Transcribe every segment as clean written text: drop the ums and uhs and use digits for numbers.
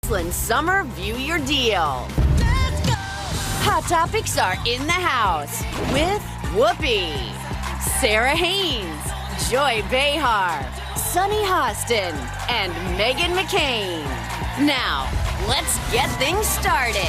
Summer View Your Deal. Let's go. Hot topics are in the house with Whoopi, Sarah Haynes, Joy Behar, Sunny Hostin, and Megan McCain. Now, let's get things started.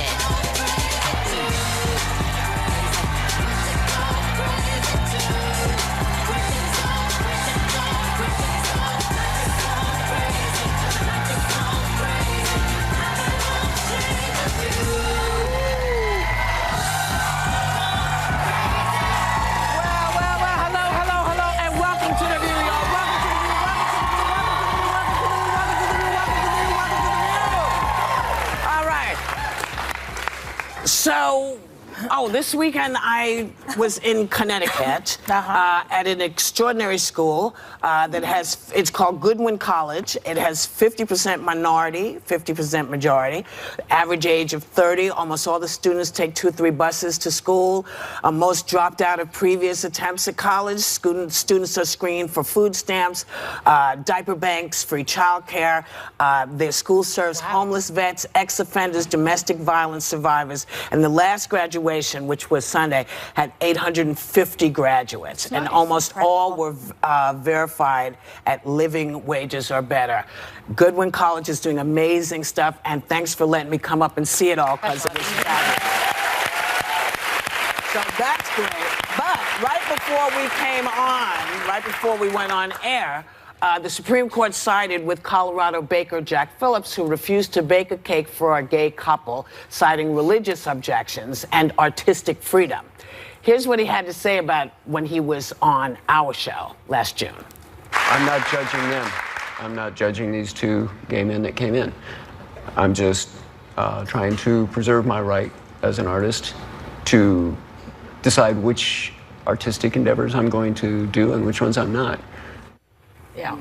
So, this weekend I was in Connecticut at an extraordinary school that has, it's called Goodwin College. It has 50% minority, 50% majority, average age of 30. Almost all the students take 2 or 3 buses to school. Most dropped out of previous attempts at college. Students are screened for food stamps, diaper banks, free childcare. Their school serves homeless vets, ex-offenders, domestic violence survivors, and the last graduation, which was Sunday, had 850 graduates, and almost all were verified at living wages or better. Goodwin College is doing amazing stuff, and thanks for letting me come up and see it all, because it was fabulous. So that's great. But right before we went on air, the Supreme Court sided with Colorado baker Jack Phillips, who refused to bake a cake for a gay couple, citing religious objections and artistic freedom. Here's what he had to say about when he was on our show last June. I'm not judging them. I'm not judging these 2 gay men that came in. I'm just trying to preserve my right as an artist to decide which artistic endeavors I'm going to do and which ones I'm not. Yeah.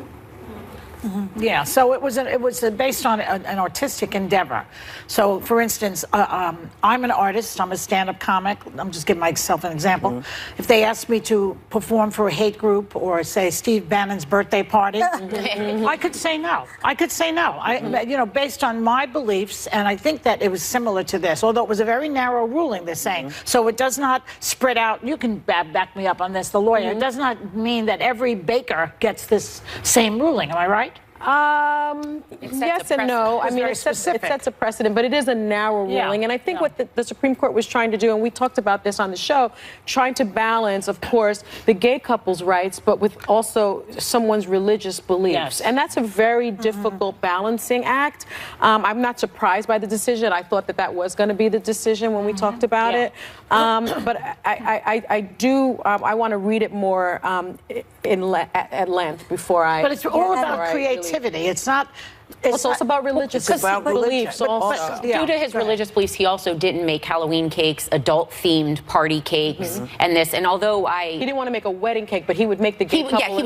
Yeah, so it was based on an artistic endeavor. So, for instance, I'm an artist. I'm a stand-up comic. I'm just giving myself an example. If they asked me to perform for a hate group or, say, Steve Bannon's birthday party, I could say no. I could say no. You know, based on my beliefs, and I think that it was similar to this, although it was a very narrow ruling, they're saying. So it does not spread out. You can back me up on this, the lawyer. It does not mean that every baker gets this same ruling. Am I right? Yes and no. I mean, it sets a precedent, but it is a narrow ruling. And I think what the Supreme Court was trying to do, and we talked about this on the show, trying to balance, of course, the gay couple's rights, but with also someone's religious beliefs. Yes. And that's a very difficult balancing act. I'm not surprised by the decision. I thought that was going to be the decision when we talked about it. But I want to read it more at length before I... But it's all about creativity. It's not... It's also about religious beliefs. Due to his religious beliefs, he also didn't make Halloween cakes, adult-themed party cakes, and although he didn't want to make a wedding cake, but he would make the gay couple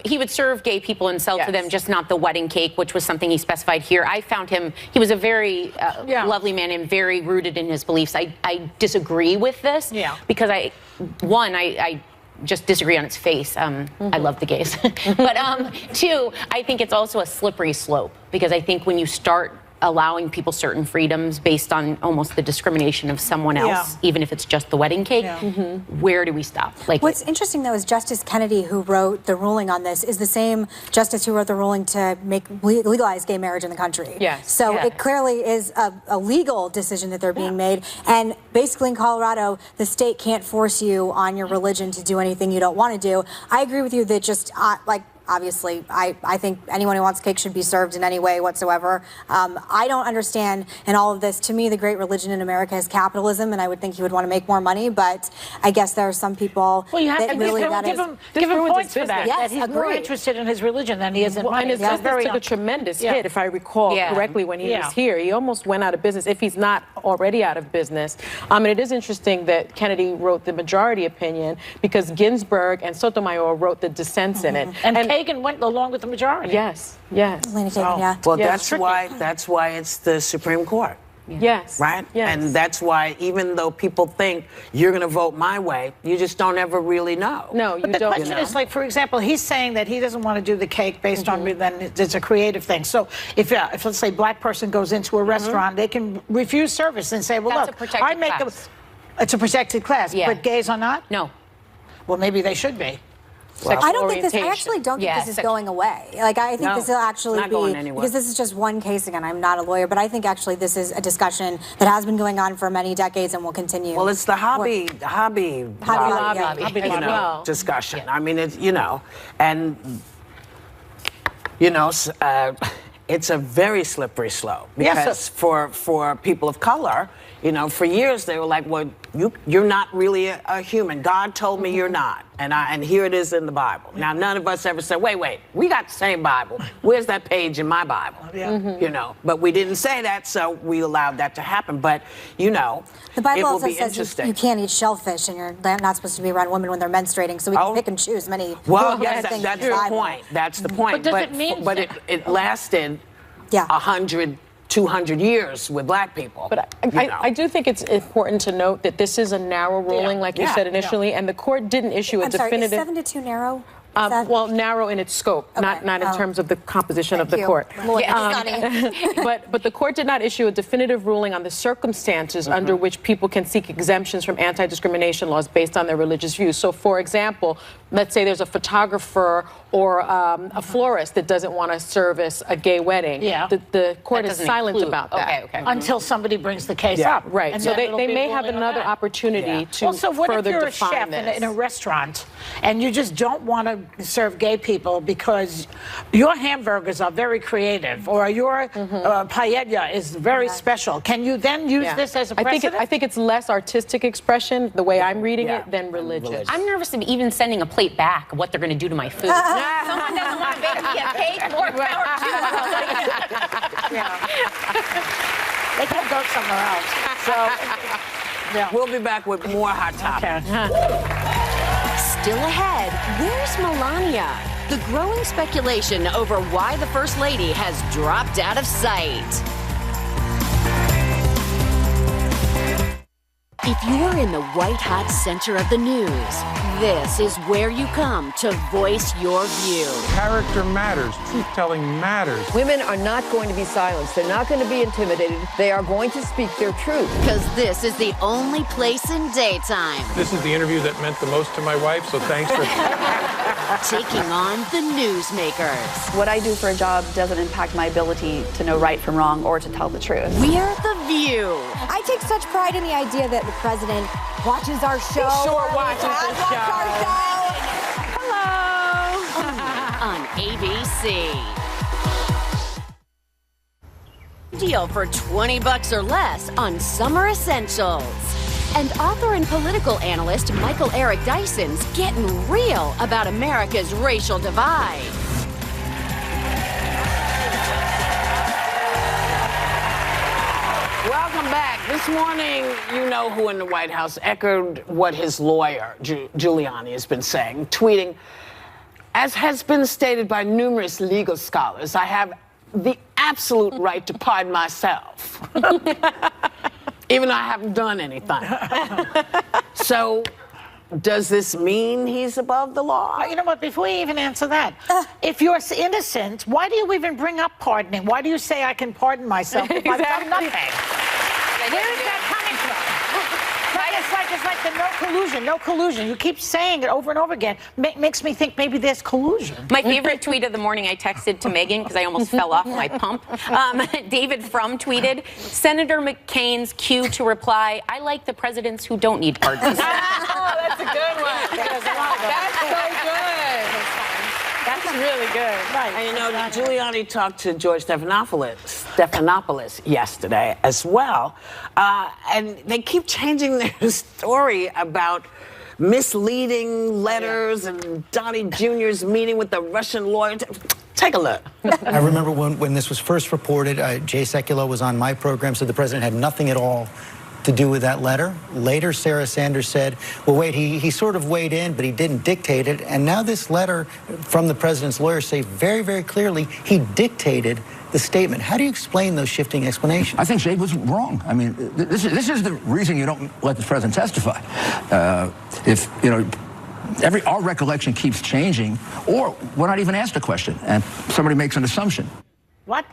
he would serve gay people and sell to them, just not the wedding cake, which was something he specified here. I found he was a very lovely man and very rooted in his beliefs. I disagree with this because I just disagree on its face. I love the gays. But 2, I think it's also a slippery slope, because I think when you start allowing people certain freedoms based on almost the discrimination of someone else, even if it's just the wedding cake, where do we stop? Like, what's interesting, though, is Justice Kennedy, who wrote the ruling on this, is the same justice who wrote the ruling to legalize gay marriage in the country. Yes. So it clearly is a legal decision that they're being made. And basically in Colorado, the state can't force you on your religion to do anything you don't want to do. I agree with you that just, obviously, I think anyone who wants cake should be served in any way whatsoever. I don't understand in all of this. To me, the great religion in America is capitalism, and I would think he would want to make more money, but I guess there are some people that really give him points for that. Yes, that he's more interested in his religion than he is in money. And his business took a tremendous hit, if I recall correctly, when he was here. He almost went out of business, if he's not already out of business. And it is interesting that Kennedy wrote the majority opinion, because Ginsburg and Sotomayor wrote the dissents in it. And Kagan went along with the majority. Yes, yes. Kagan, Well, that's why it's the Supreme Court. Yes. Right? Yes. And that's why, even though people think you're going to vote my way, you just don't ever really know. No, you but the don't. question is, like, for example, he's saying that he doesn't want to do the cake based on then it's a creative thing. So if let's say, black person goes into a restaurant, they can refuse service and say, well, That's look, a protected class. It's a protected class, but gays are not? No. Well, maybe they should be. Well, I actually don't think this is going away. Like, I think this will actually be, because this is just one case again. I'm not a lawyer, but I think actually this is a discussion that has been going on for many decades and will continue. Well, it's the hobby discussion. I mean, it's, and, it's a very slippery slope because for people of color, for years they were like, well, you're not really a human. God told me you're not. And here it is in the Bible. Now, none of us ever said, wait, we got the same Bible. Where's that page in my Bible? But we didn't say that, so we allowed that to happen. But, the Bible also says you can't eat shellfish, and you're not supposed to be around women when they're menstruating, so we can pick and choose many things. That's the point. That's the point. But does it mean it lasted 100, 200 years with black people. But I do think it's important to note that this is a narrow ruling, like you said initially, and the court didn't issue a definitive. Sorry, is 7 to 2 narrow? Well, narrow in its scope, not in terms of the composition of the court. But the court did not issue a definitive ruling on the circumstances under which people can seek exemptions from anti-discrimination laws based on their religious views. So, for example, let's say there's a photographer or a florist that doesn't want to service a gay wedding. The court is silent about that. Okay. Until somebody brings the case up. Right. And so they may have another opportunity to also, what further if you're define a chef in a restaurant and you just don't want to serve gay people because your hamburgers are very creative or your paella is very special? Can you then use this as a precedent? I think it's less artistic expression, the way I'm reading it, than religious. I'm nervous of even sending a plate back of what they're going to do to my food. Someone doesn't want to bake me a cake, more power to them. They can go somewhere else. So, we'll be back with more Hot Topics. Still ahead, where's Melania? The growing speculation over why the First Lady has dropped out of sight. If you're in the white-hot center of the news, this is where you come to voice your view. Character matters. Truth-telling matters. Women are not going to be silenced. They're not going to be intimidated. They are going to speak their truth. Because this is the only place in daytime. This is the interview that meant the most to my wife, so thanks for... Taking on the newsmakers. What I do for a job doesn't impact my ability to know right from wrong or to tell the truth. We're The View. I take such pride in the idea that the president watches our show. He sure watches the show. Hello. On ABC. Deal for $20 or less on summer essentials. And author and political analyst Michael Eric Dyson's getting real about America's racial divide. Welcome back. This morning, you know who in the White House echoed what his lawyer, Giuliani, has been saying, tweeting, as has been stated by numerous legal scholars, I have the absolute right to pardon myself. Even though I haven't done anything. So, does this mean he's above the law? You know what, before we even answer that, if you're innocent, why do you even bring up pardoning? Why do you say I can pardon myself if I've done nothing? Where is that coming from? It's like the no collusion. You keep saying it over and over again. Makes me think maybe there's collusion. My favorite tweet of the morning I texted to Megan because I almost fell off my pump. David Frum tweeted, Senator McCain's cue to reply, I like the presidents who don't need pardons. Oh, that's a good one. That's so good. That's really good. Right. And Giuliani talked to George Stephanopoulos yesterday as well. And they keep changing their story about misleading letters and Donnie Jr.'s meeting with the Russian lawyer. Take a look. I remember when this was first reported, Jay Sekulow was on my program, so the president had nothing at all to do with that letter. Later, Sarah Sanders said, well, wait, he sort of weighed in, but he didn't dictate it. And now this letter from the president's lawyers say very, very clearly he dictated the statement. How do you explain those shifting explanations? I think Shade was wrong. I mean, this is the reason you don't let the president testify. If, you know, our recollection keeps changing, or we're not even asked a question, and somebody makes an assumption. What?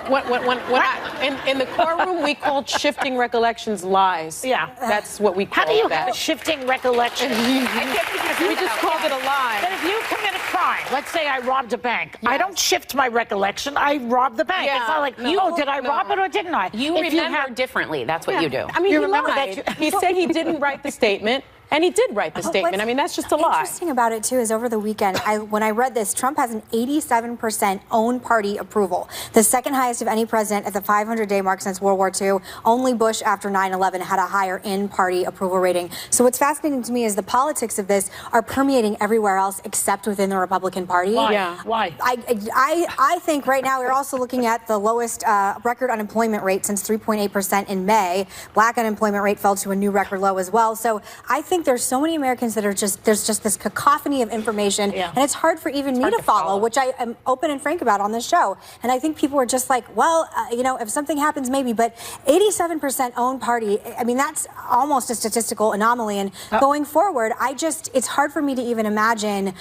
In the courtroom, we called shifting recollections lies. Yeah. That's what we call that. How do you that. have shifting recollections? We just called it a lie. But if you commit a crime, let's say I robbed a bank, I don't shift my recollection, I robbed the bank. Yeah. It's not like, did I rob it or didn't I? You remember differently, that's what you do. I mean, You he remember lied. that He said he didn't write the statement. And he did write the statement. I mean, that's just a lie. Interesting about it, too, is over the weekend, when I read this, Trump has an 87% own party approval, the second highest of any president at the 500-day mark since World War II. Only Bush after 9/11 had a higher in-party approval rating. So what's fascinating to me is the politics of this are permeating everywhere else except within the Republican Party. Why? Yeah. Why? I think right now we're also looking at the lowest record unemployment rate since 3.8% in May. Black unemployment rate fell to a new record low as well. So I think there's so many Americans that are there's just this cacophony of information, and it's hard for even me to follow, which I am open and frank about on this show. And I think people are just like, well, you know, if something happens, maybe. But 87% own party, I mean, that's almost a statistical anomaly. And going forward, it's hard for me to even imagine.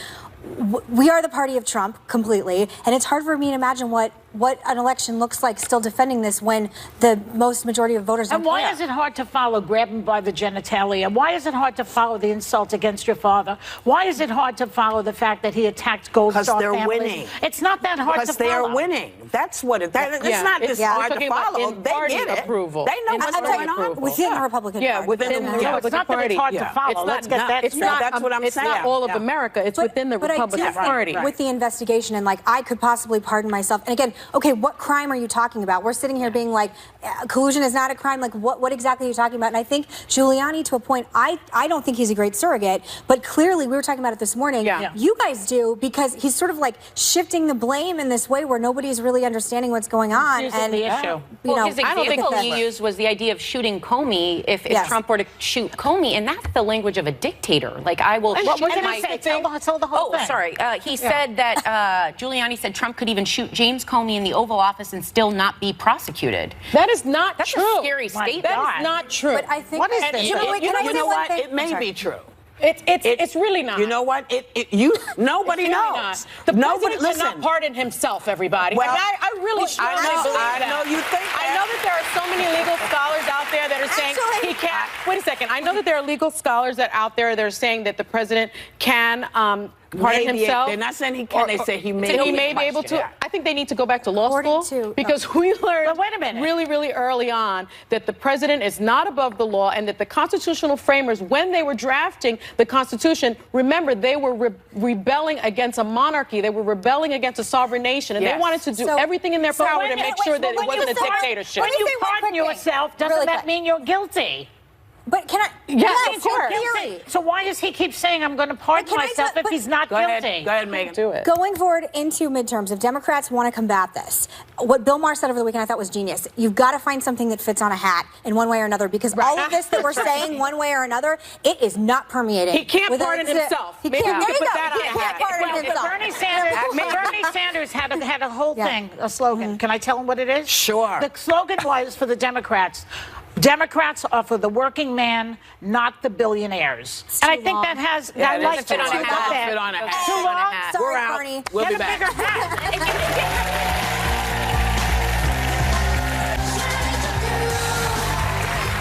We are the party of Trump completely, and it's hard for me to imagine what an election looks like still defending this when the most majority of voters don't And why care. is it hard to follow grab him by the genitalia? Why is it hard to follow the insult against your father? Why is it hard to follow the fact that he attacked Gold Star Because they're families? winning. It's not that hard to follow. Because they are winning. That's what it's not this hard to follow. They get it. Approval. They know what's going on. Within the Republican Yeah, Party. within the Republican it's not that Party. it's hard to follow. Let's get that straight. That's what I'm it's saying. not all of America. It's within the Republican Party. With the investigation, and like I could possibly pardon myself. And again, okay, what crime are you talking about? We're sitting here being like, collusion is not a crime. Like, what exactly are you talking about? And I think Giuliani, to a point, I don't think he's a great surrogate, but clearly we were talking about it this morning. Yeah. You guys do, because he's sort of like shifting the blame in this way where nobody's really understanding what's going on. And the issue. You know, his example he used was the idea of shooting Comey if Trump were to shoot Comey, and that's the language of a dictator. Like, I will shoot my... Tell the whole thing. Sorry. He said that Giuliani said Trump could even shoot James Comey in the Oval Office and still not be prosecuted. That is not That's true. a scary statement. That is not true. But I think what is this? You know what? It may be true. It's really not. You know what? Nobody knows. The Nobody president cannot pardon himself, everybody. Well, I really strongly believe that. I know you think I know that there are so many legal scholars out there that are saying he can't. Wait a second. I know that there are legal scholars out there that are saying that the president can pardon himself. They're not saying he can. They say he may be able to. Yeah. I think they need to go back to law school because we learned really, really early on that the president is not above the law and that the constitutional framers, when they were drafting the Constitution, remember, they were rebelling against a monarchy. They were rebelling against a sovereign nation, and they wanted to do everything in their power to make sure that it wasn't a dictatorship. When you pardon yourself, doesn't that mean you're guilty? But can I? Yes, of course. So why does he keep saying I'm going to pardon myself if he's not guilty? Go ahead, Megan. Do it. Going forward into midterms, if Democrats want to combat this, what Bill Maher said over the weekend I thought was genius. You've got to find something that fits on a hat in one way or another, because all of this that we're saying one way or another, it is not permeating. He can't pardon himself. He can't. There you go. He can't pardon himself. Bernie Sanders had a whole thing, a slogan. Can I tell him what it is? Sure. The slogan was for the Democrats. Democrats are for the working man, not the billionaires. And I think that has, I like fit on a hat. Fit on a hat. Too long? Sorry, We're out. Bernie. We'll Get be a back. bigger hat.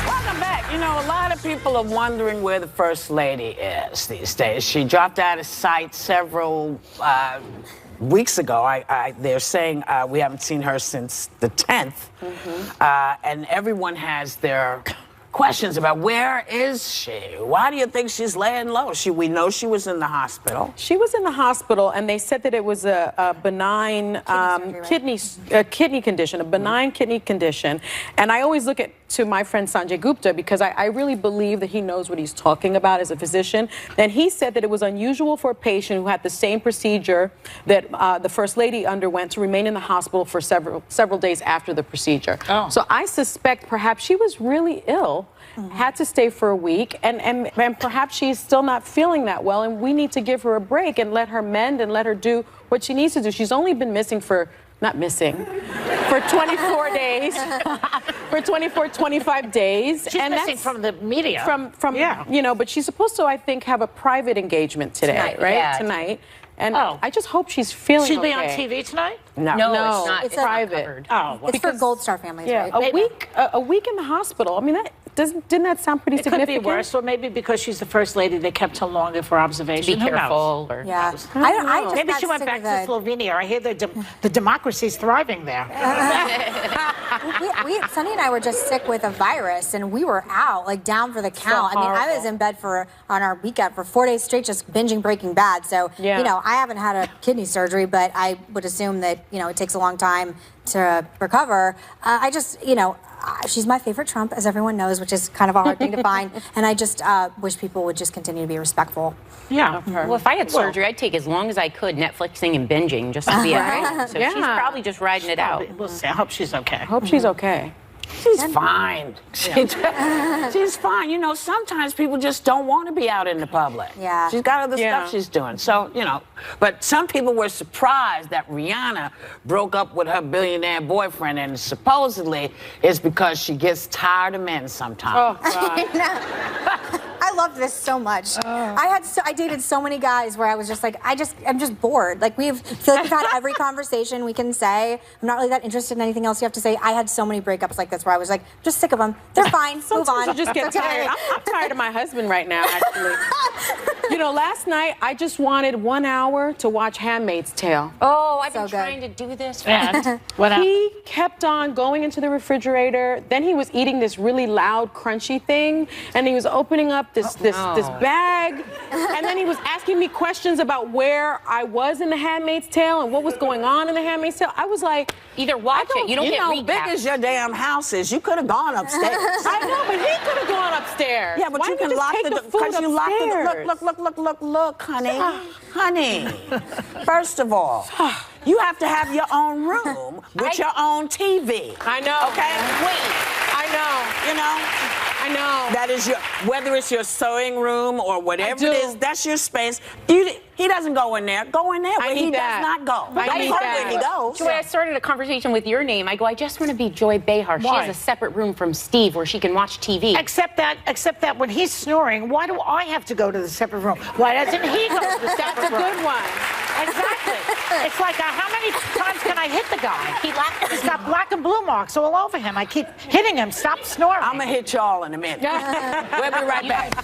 Welcome back. You know, a lot of people are wondering where the First Lady is these days. She dropped out of sight several weeks ago. They're saying we haven't seen her since the 10th. And everyone has their questions about where is she? Why do you think she's laying low? We know she was in the hospital. She was in the hospital, and they said that it was a benign kidney condition, a benign kidney condition. And I always look at to my friend Sanjay Gupta because I really believe that he knows what he's talking about as a physician. And he said that it was unusual for a patient who had the same procedure that the First Lady underwent to remain in the hospital for several days after the procedure. Oh. So I suspect perhaps she was really ill, had to stay for a week, and perhaps she's still not feeling that well, and we need to give her a break and let her mend and let her do what she needs to do. She's only been missing for 24 days, for 25 days. She's missing from the media. You know, but she's supposed to, I think, have a private engagement today, right? Yeah. Tonight. And I just hope she's feeling She'll be on TV tonight? No, it's not. It's private. Oh, well. It's for Gold Star families, right? A week in the hospital. I mean, didn't that sound pretty significant? It could be worse, or maybe because she's the First Lady, they kept her longer for observation. Be careful. Or yeah. I just maybe she went back to Slovenia. I hear the democracy's thriving there. Sonny and I were just sick with a virus, and we were out, like down for the count. I mean, I was in bed on our weekend for 4 days straight, just binging Breaking Bad. So, you know, I haven't had a kidney surgery, but I would assume that, you know, it takes a long time to recover. I just, you know, she's my favorite Trump, as everyone knows, which is kind of a hard thing to find. And I just wish people would just continue to be respectful. Yeah. Well, if I had surgery, I'd take as long as I could Netflixing and binging just to be all right. So she's probably just riding it out. We'll see. I hope she's okay. I hope she's okay. She's fine. She's fine. You know, sometimes people just don't want to be out in the public. Yeah. She's got other stuff she's doing. So, you know, but some people were surprised that Rihanna broke up with her billionaire boyfriend, and supposedly it's because she gets tired of men sometimes. Oh, God. I love this so much. I dated so many guys where I was just like, I'm just bored. Like I feel like we've had every conversation we can say. I'm not really that interested in anything else you have to say. I had so many breakups like this where I was like, just sick of them. They're fine. Move on. You just get tired. I'm tired of my husband right now, actually. You know, last night I just wanted 1 hour to watch Handmaid's Tale. Oh, I've been trying to do this. And he kept on going into the refrigerator. Then he was eating this really loud, crunchy thing, and he was opening up this bag, and then he was asking me questions about where I was in The Handmaid's Tale and what was going on in The Handmaid's Tale. I was like, either watch it, you don't get recaps. Big as your damn house is, you could have gone upstairs. I know, but he could have gone upstairs. Yeah, but why you can lock the door because you locked the look, honey. Honey, first of all, you have to have your own room with your own TV. I know. Okay? Wait. I know. You know? I know. That is whether it's your sewing room or whatever it is, that's your space. He doesn't go in there. Go in there where he does not go. I need that. Where he goes. Joy, I started a conversation with your name. I go, I just want to be Joy Behar. She has a separate room from Steve where she can watch TV. Except that when he's snoring, why do I have to go to the separate room? Why doesn't he go to the separate room? That's a good one. Exactly. It's like, how many times can I hit the guy? He's got black and blue marks all over him. I keep hitting him. Stop snoring. I'm going to hit y'all in a minute. We'll be right back.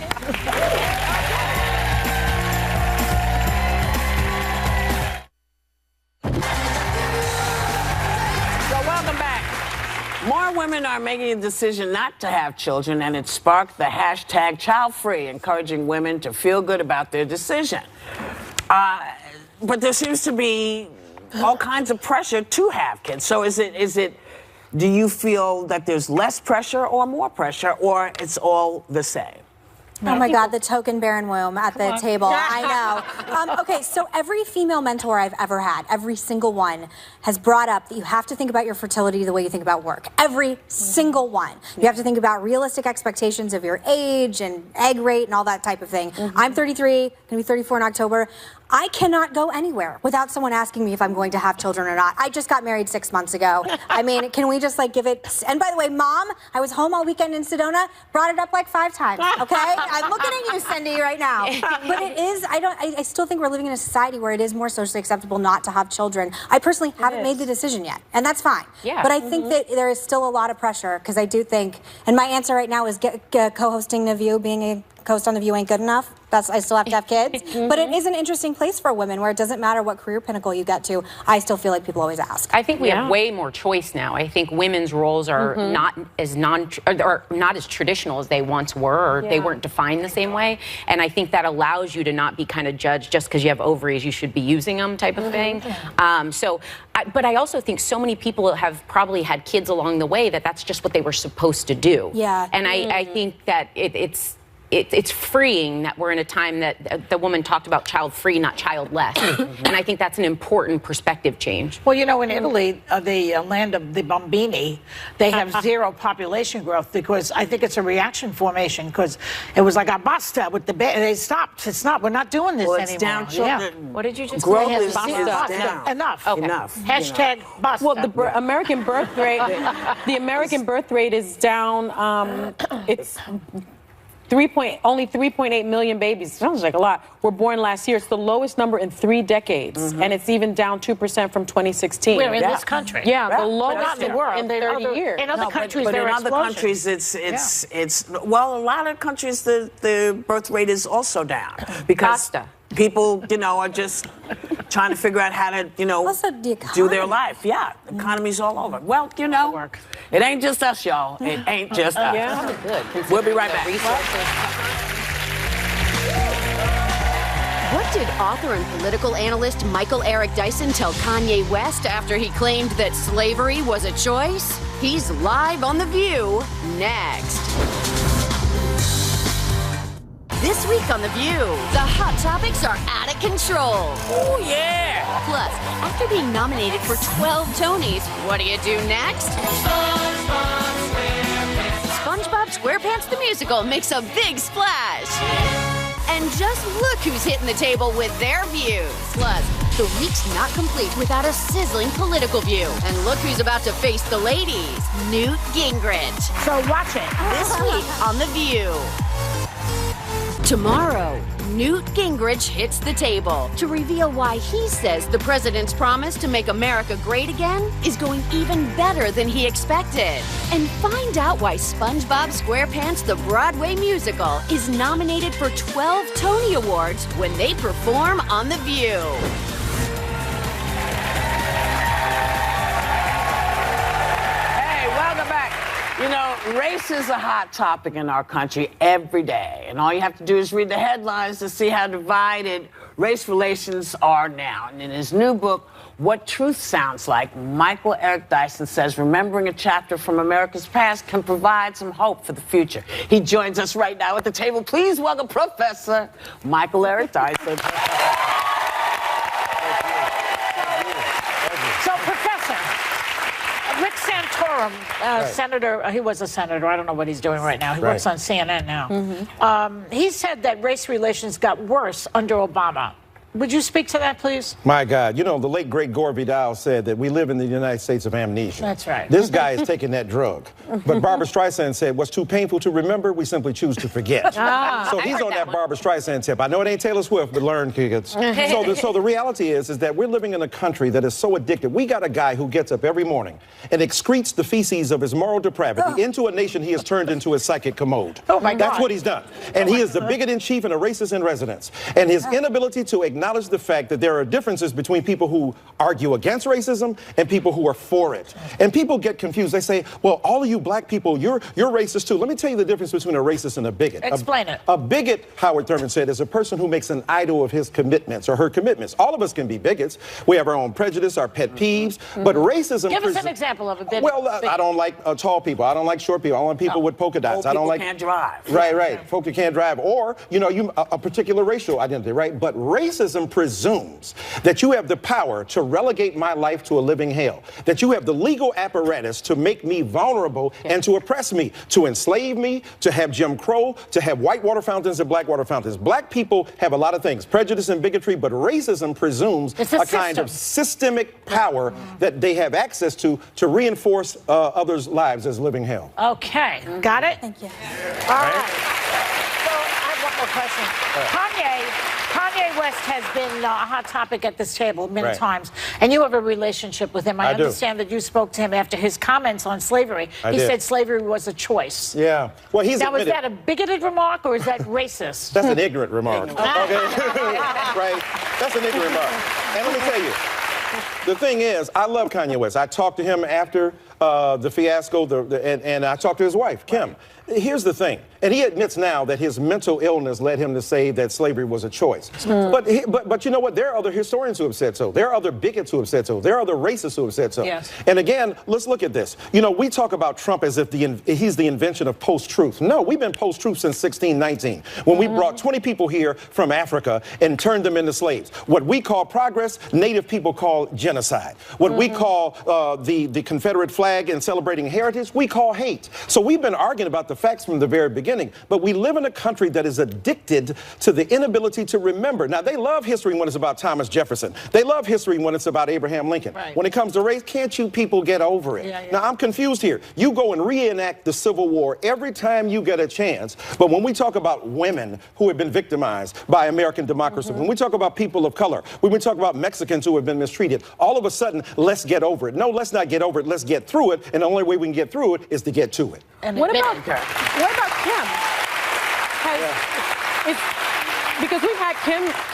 More women are making a decision not to have children, and it sparked the hashtag #ChildFree, encouraging women to feel good about their decision. But there seems to be all kinds of pressure to have kids. So do you feel that there's less pressure or more pressure, or it's all the same? Oh my God, the token barren womb at the table. I know. Okay, so every female mentor I've ever had, every single one, has brought up that you have to think about your fertility the way you think about work. Every single one. You have to think about realistic expectations of your age and egg rate and all that type of thing. I'm 33, going to be 34 in October. I cannot go anywhere without someone asking me if I'm going to have children or not. I just got married 6 months ago. I mean, can we just like give it? And by the way, Mom, I was home all weekend in Sedona, brought it up like 5 times, okay? I'm looking at you, Cindy, right now. But it is, I still think we're living in a society where it is more socially acceptable not to have children. I personally haven't made the decision yet, and that's fine. Yeah. But I think that there is still a lot of pressure, because I do think, and my answer right now is co-hosting The View, being a co-host on The View ain't good enough. I still have to have kids. But it is an interesting place for women where it doesn't matter what career pinnacle you get to. I still feel like people always ask. I think we have way more choice now. I think women's roles are not as traditional as they once were, or they weren't defined the same way. And I think that allows you to not be kind of judged just because you have ovaries, you should be using them type of thing. But I also think so many people have probably had kids along the way that that's just what they were supposed to do. Yeah. And I think that it's freeing that we're in a time that the woman talked about child-free, not childless. And I think that's an important perspective change. Well, you know, in Italy, the land of the bambini, they have zero population growth because I think it's a reaction formation because it was like a basta with the they stopped. It's not. We're not doing this anymore. What did you just growth say? is down. Enough. Okay. Enough. Hashtag basta. Well, the American birth rate, the American birth rate is down. It's only 3.8 million babies. Sounds like a lot. Were born last year. It's the lowest number in 3 decades, and it's even down 2% from 2016. We're in this country. Yeah, the lowest not in the world. in 30 years. In other countries, but in they're other countries, it's well, a lot of countries the birth rate is also down because people, you know, are just trying to figure out how to, you know, do their life. Yeah, economy's all over. Well, you know, it ain't just us, y'all. It ain't just us. Good. We'll be right back. What did author and political analyst Michael Eric Dyson tell Kanye West after he claimed that slavery was a choice? He's live on The View next. This week on The View, the hot topics are out of control. Oh, yeah. Plus, after being nominated for 12 Tonys, what do you do next? SpongeBob SquarePants the musical makes a big splash. And just look who's hitting the table with their views. Plus, the week's not complete without a sizzling political view. And look who's about to face the ladies, Newt Gingrich. So watch it. This week on The View. Tomorrow, Newt Gingrich hits the table to reveal why he says the president's promise to make America great again is going even better than he expected. And find out why SpongeBob SquarePants the Broadway musical is nominated for 12 Tony Awards when they perform on The View. Hey, welcome back. You know, race is a hot topic in our country every day. And all you have to do is read the headlines to see how divided race relations are now. And in his new book, What Truth Sounds Like, Michael Eric Dyson says remembering a chapter from America's past can provide some hope for the future. He joins us right now at the table. Please welcome Professor Michael Eric Dyson. So, Professor, Rick Santorum, senator, he was a senator. I don't know what he's doing right now. He works on CNN now. He said that race relations got worse under Obama. Would you speak to that, please? My God. You know, the late, great Gore Vidal said that we live in the United States of amnesia. That's right. This guy is taking that drug. But Barbara Streisand said, what's too painful to remember, we simply choose to forget. So he's on that Barbara Streisand tip. I know it ain't Taylor Swift, but learn, kids. So the reality is that we're living in a country that is so addicted. We got a guy who gets up every morning and excretes the feces of his moral depravity into a nation he has turned into a psychic commode. Oh, my God. That's what he's done. And he is the bigot in chief and a racist in residence. And his inability to acknowledge the fact that there are differences between people who argue against racism and people who are for it. And people get confused. They say, well, all of you black people, you're racist too. Let me tell you the difference between a racist and a bigot. Explain it. A bigot, Howard Thurman said, is a person who makes an idol of his commitments or her commitments. All of us can be bigots. We have our own prejudice, our pet peeves, but racism... Give us an example of a bigot. Well, I don't like tall people. I don't like short people. I don't like people with polka dots. I don't like... can't drive. Right. Folk who can't drive. Or, you know, a particular racial identity, right? But racism presumes that you have the power to relegate my life to a living hell, that you have the legal apparatus to make me vulnerable and to oppress me, to enslave me, to have Jim Crow, to have white water fountains and black water fountains. Black people have a lot of things, prejudice and bigotry, but racism presumes a kind of systemic power that they have access to reinforce others' lives as living hell. Okay, got it? Thank you. All right. So I have one more question. Kanye West has been a hot topic at this table many times, and you have a relationship with him. I understand that you spoke to him after his comments on slavery. He said slavery was a choice. Yeah. Well, he's now, is that a bigoted remark or is that racist? That's an ignorant remark. Okay. Right. That's an ignorant remark. And let me tell you, the thing is, I love Kanye West. I talked to him after the fiasco, and I talked to his wife, Kim. Here's the thing, and he admits now that his mental illness led him to say that slavery was a choice. But you know what? There are other historians who have said so. There are other bigots who have said so. There are other racists who have said so. Yes. And again, let's look at this. You know, we talk about Trump as if he's the invention of post-truth. No, we've been post-truth since 1619, when we brought 20 people here from Africa and turned them into slaves. What we call progress, Native people call genocide. What we call the Confederate flag and celebrating heritage, we call hate. So we've been arguing about the facts from the very beginning, but we live in a country that is addicted to the inability to remember. Now, they love history when it's about Thomas Jefferson. They love history when it's about Abraham Lincoln. Right. When it comes to race, can't you people get over it? Now, I'm confused here. You go and reenact the Civil War every time you get a chance, but when we talk about women who have been victimized by American democracy, when we talk about people of color, when we talk about Mexicans who have been mistreated, all of a sudden, let's get over it. No, let's not get over it. Let's get through it, and the only way we can get through it is to get to it. And what about Kim? Because we've had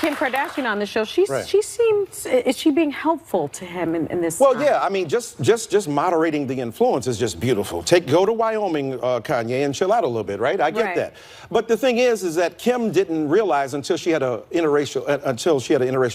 Kim Kardashian on the show. She seems, is she being helpful to him in this? Well, yeah. I mean, just moderating the influence is just beautiful. Go to Wyoming, Kanye, and chill out a little bit, right? I get that. But the thing is that Kim didn't realize until she had an interracial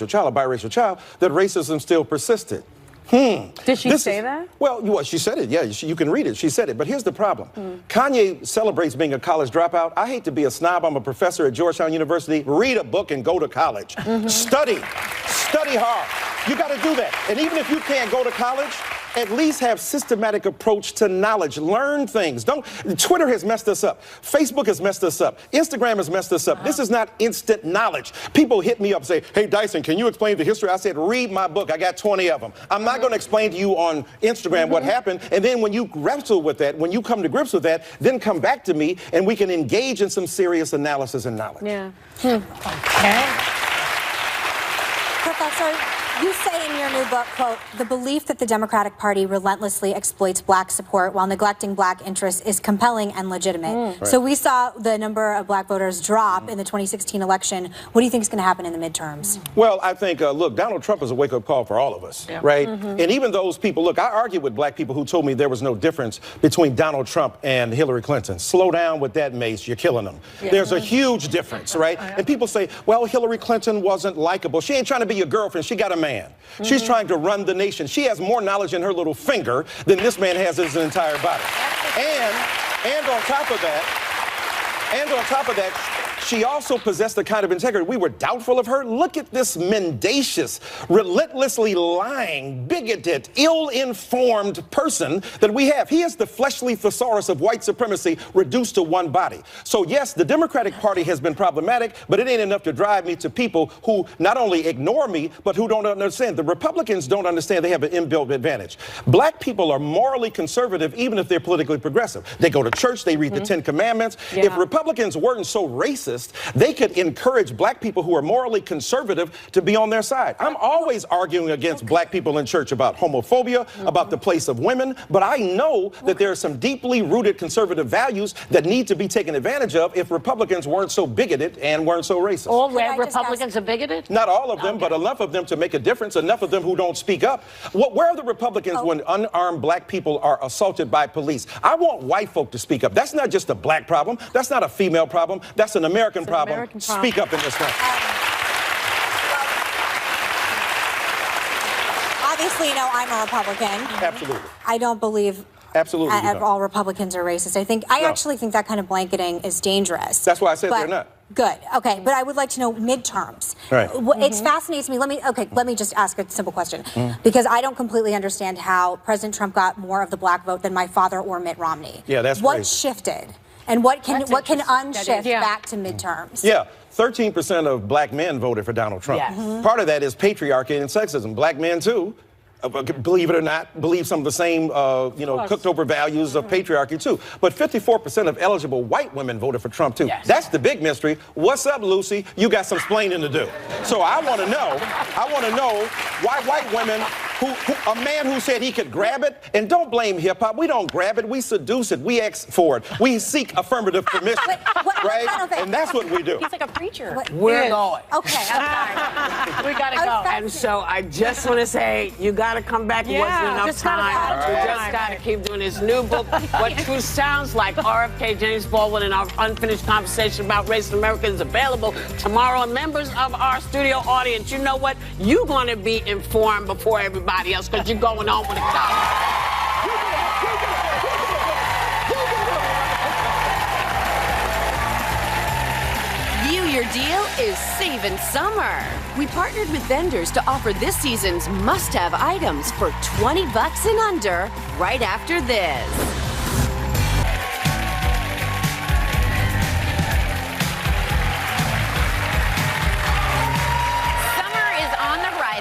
child, a biracial child, that racism still persisted. Did she say that? Well, she said it. Yeah, you can read it. She said it. But here's the problem. Kanye celebrates being a college dropout. I hate to be a snob. I'm a professor at Georgetown University. Read a book and go to college. Study hard. You got to do that. And even if you can't go to college, at least have systematic approach to knowledge. Learn things. Twitter has messed us up. Facebook has messed us up. Instagram has messed us up. This is not instant knowledge. People hit me up and say, hey, Dyson, can you explain the history? I said, read my book. I got 20 of them. I'm not going to explain to you on Instagram what happened. And then when you wrestle with that, when you come to grips with that, then come back to me and we can engage in some serious analysis and knowledge. Yeah. Professor, you say in your new book, quote, the belief that the Democratic Party relentlessly exploits black support while neglecting black interests is compelling and legitimate. So we saw the number of black voters drop in the 2016 election. What do you think is going to happen in the midterms? Well, I think, look, Donald Trump is a wake-up call for all of us, right? And even those people, look, I argued with black people who told me there was no difference between Donald Trump and Hillary Clinton. Slow down with that, Mace, you're killing them. There's a huge difference, right? And people say, well, Hillary Clinton wasn't likable. She ain't trying to be your girlfriend. She got a man. She's trying to run the nation. She has more knowledge in her little finger than this man has in his entire body. And on top of that, she also possessed the kind of integrity. We were doubtful of her. Look at this mendacious, relentlessly lying, bigoted, ill-informed person that we have. He is the fleshly thesaurus of white supremacy reduced to one body. So yes, the Democratic Party has been problematic, but it ain't enough to drive me to people who not only ignore me, but who don't understand. The Republicans don't understand they have an inbuilt advantage. Black people are morally conservative, even if they're politically progressive. They go to church, they read the Ten Commandments. If Republicans weren't so racist, they could encourage black people who are morally conservative to be on their side. I'm always arguing against black people in church about homophobia, about the place of women, but I know that there are some deeply rooted conservative values that need to be taken advantage of if Republicans weren't so bigoted and weren't so racist. All Republicans are bigoted? Not all of them, but enough of them to make a difference, enough of them who don't speak up. Where are the Republicans when unarmed black people are assaulted by police? I want white folk to speak up. That's not just a black problem. That's not a female problem. That's an American problem. Speak up in this one. Obviously, you know, I'm a Republican. Absolutely. I don't believe all Republicans are racist. I actually think that kind of blanketing is dangerous. That's why I said they're not. Good. Okay, but I would like to know midterms. Right. It fascinates me. Let me just ask a simple question, because I don't completely understand how President Trump got more of the black vote than my father or Mitt Romney. Yeah, that's what crazy. Shifted. And what can unshift back to midterms? Yeah, 13% of black men voted for Donald Trump. Part of that is patriarchy and sexism. Black men, too. believe it or not, believe some of the same, cooked over values of patriarchy too. But 54% of eligible white women voted for Trump too. Yes. That's the big mystery. What's up, Lucy? You got some explaining to do. So I want to know why white women, a man who said he could grab it, and don't blame hip hop. We don't grab it. We seduce it. We ask for it. We seek affirmative permission, right? And that's what we do. He's like a preacher. We're going. Okay, I'm sorry. We gotta go. And so I just want to say, you got to come back. It wasn't enough time. We just got to keep doing his new book, What Truth Sounds Like. RFK, James Baldwin, and our unfinished conversation about race in America is available tomorrow. And members of our studio audience, you know what? You're going to be informed before everybody else because you're going on with the college. Your deal is saving summer. We partnered with vendors to offer this season's must-have items for $20 and under right after this.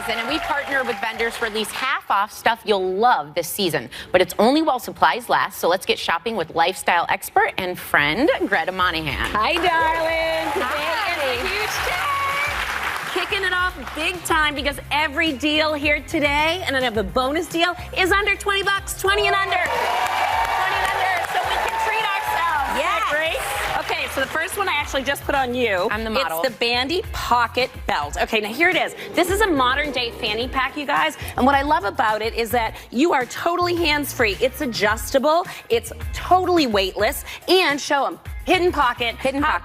And we partner with vendors for at least half off stuff you'll love this season. But it's only while supplies last, so let's get shopping with lifestyle expert and friend, Greta Monahan. Hi, darling. Today is a huge day. Kicking it off big time because every deal here today, and I have a bonus deal, is under $20, 20 and under. 20 and under, so we can treat ourselves. Yeah. Great. Okay, so the first one I actually just put on you. I'm the model. It's the Bandy Pocket Belt. Okay, now here it is. This is a modern day fanny pack, you guys. And what I love about it is that you are totally hands-free. It's adjustable. It's totally weightless. And show them. Hidden pocket.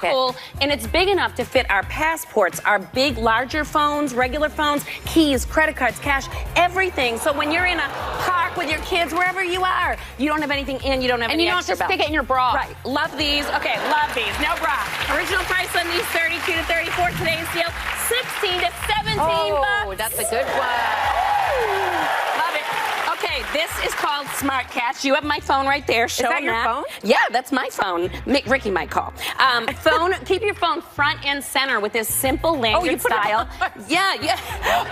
Cool. And it's big enough to fit our passports, our big, larger phones, regular phones, keys, credit cards, cash, everything. So when you're in a park with your kids, wherever you are, you don't have anything in, you don't have any extra belt. And you don't have to stick it in your bra. Right. Love these. Okay, love these. No bra. Original price on these, 32 to 34. Today's deal, 16 to 17 bucks. Oh, that's a good one. Love it. Okay, this is called Smart Catch. You have my phone right there. Show is that your phone? Yeah, that's my phone. Ricky might call. Keep your phone front and center with this simple lanyard style. Yeah.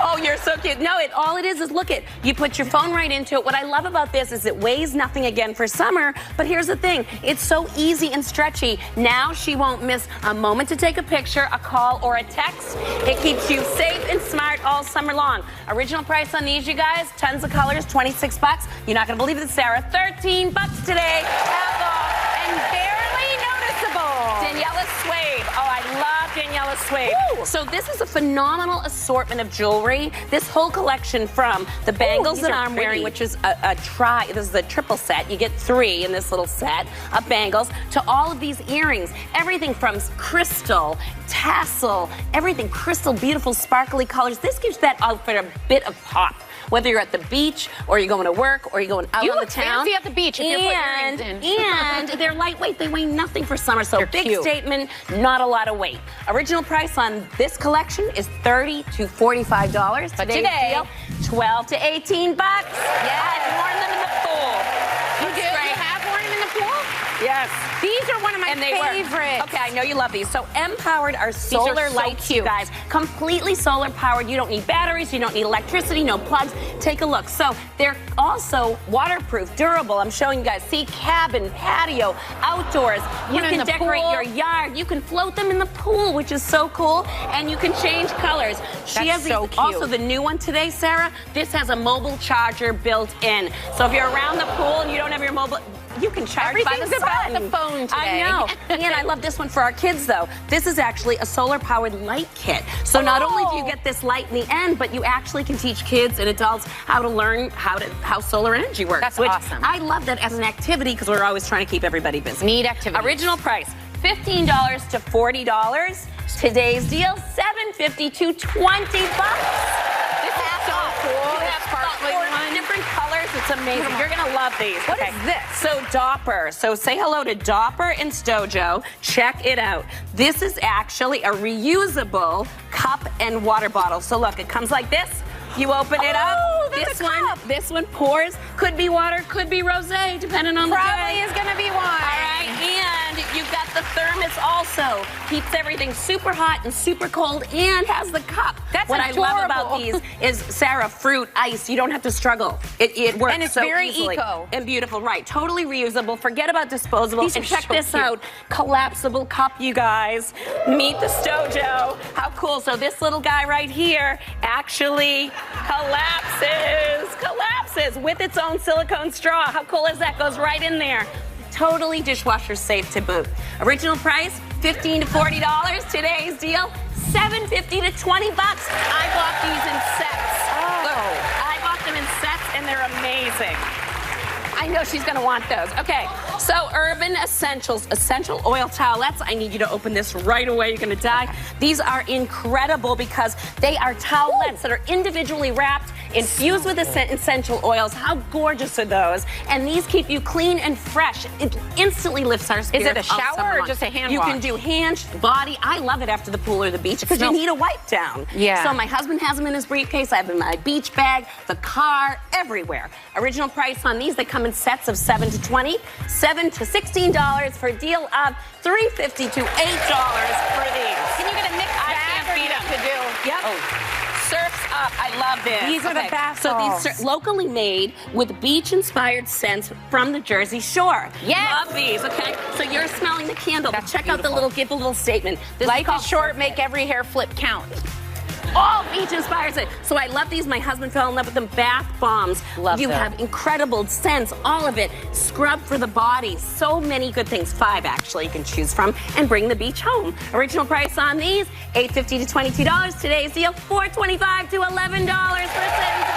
Oh, you're so cute. No, all it is look it. You put your phone right into it. What I love about this is it weighs nothing again for summer, but here's the thing. It's so easy and stretchy. Now she won't miss a moment to take a picture, a call, or a text. It keeps you safe and smart all summer long. Original price on these, you guys, tons of colors, $26. You're not going to believe this, Sarah. $13 today. Half off and barely noticeable. Daniela Suede. Oh, I love Daniela Suede. Woo. So this is a phenomenal assortment of jewelry. This whole collection from the bangles that I'm wearing, which is this is a triple set. You get 3 in this little set of bangles, to all of these earrings. Everything from crystal, tassel, everything crystal, beautiful, sparkly colors. This gives that outfit a bit of pop. Whether you're at the beach or you're going to work or you're going out on the town. You look fancy at the beach if you're putting earrings in. And they're lightweight. They weigh nothing for summer. So they're big cute. Statement, not a lot of weight. Original price on this collection is $30 to $45. But Today's today, deal, $12 to $18. Yeah, worn them in the pool. You have worn them in the pool? Yes. These are one of my favorites. Okay, I know you love these. So M-Powered are solar lights, you guys. Completely solar powered. You don't need batteries. You don't need electricity. No plugs. Take a look. So they're also waterproof, durable. I'm showing you guys. See, cabin, patio, outdoors. You can decorate your yard. You can float them in the pool, which is so cool. And you can change colors. She has so cute. Also, the new one today, Sarah, this has a mobile charger built in. So if you're around the pool and you don't have your mobile, you can charge by the about sun. the phone today. I know. And I love this one for our kids, though. This is actually a solar-powered light kit. So not only do you get this light in the end, but you actually can teach kids and adults how to learn how solar energy works. That's awesome. I love that as an activity because we're always trying to keep everybody busy. Neat activity. Original price, $15 to $40. Today's deal, $7.50 to $20. This is so cool. We have 4 different colors. It's amazing. You're going to love these. What is this? So Dopper. So say hello to Dopper and Stojo. Check it out. This is actually a reusable cup and water bottle. So look, it comes like this. You open it up. This one pours. Could be water, could be rosé, depending on the day. Probably is going to be wine. All right, and you've got the thermos all also keeps everything super hot and super cold and has the cup. That's what adorable. I love about these is, Sarah, fruit, ice. You don't have to struggle. It works and it's so very easily. eco and beautiful. Right, totally reusable. Forget about disposable. These and are check so this cute. out. Collapsible cup, you guys. Meet the Stojo. How cool. So this little guy right here actually collapses with its own silicone straw. How cool is that? Goes right in there. Totally dishwasher safe to boot. Original price, $15 to $40. Today's deal, $7.50 to $20. I bought these in sets. I bought them in sets and they're amazing. I know she's gonna want those. Okay, so Urban Essentials, essential oil towelettes. I need you to open this right away. You're gonna die. These are incredible because they are towelettes that are individually wrapped, infused with essential oils. How gorgeous are those? And these keep you clean and fresh. It instantly lifts our spirits. Is it a all shower summer or long. just a hand You wash? can do hand, body. I love it after the pool or the beach because you need a wipe down. Yeah. So my husband has them in his briefcase. I have them in my beach bag, the car, everywhere. Original price on these, they come in sets of 7 to 20, $7 to $16 for a deal of $3.50 to $8 for these. Can you get a mixed bag or you have to do? Yep. Surf's Up. I love this. These are the bath So these salts. are locally made with beach-inspired scents from the Jersey Shore. Yes. Love these, okay? So you're smelling the candle. But check out the little, give a little statement. This Life called is short, make every hair flip count. all beach inspires it. So I love these. My husband fell in love with them. Bath bombs. Love you them. have incredible scents, all of it. Scrub for the body. So many good things. 5 actually you can choose from and bring the beach home. Original price on these, $8.50 to $22. Today's deal, $4.25 to $11 for a savings of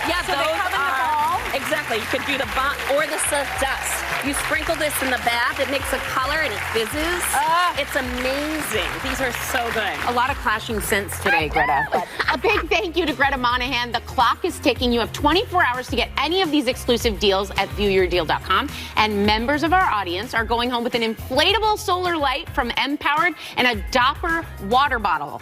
Yeah, So they those come in the are ball? exactly. You could do the bomb or the silk dust. You sprinkle this in the bath. It makes a color and it fizzes. It's amazing. These are so good. A lot of clashing scents today, Greta. A big thank you to Greta Monahan. The clock is ticking. You have 24 hours to get any of these exclusive deals at viewyourdeal.com. And members of our audience are going home with an inflatable solar light from Empowered and a Dopper water bottle.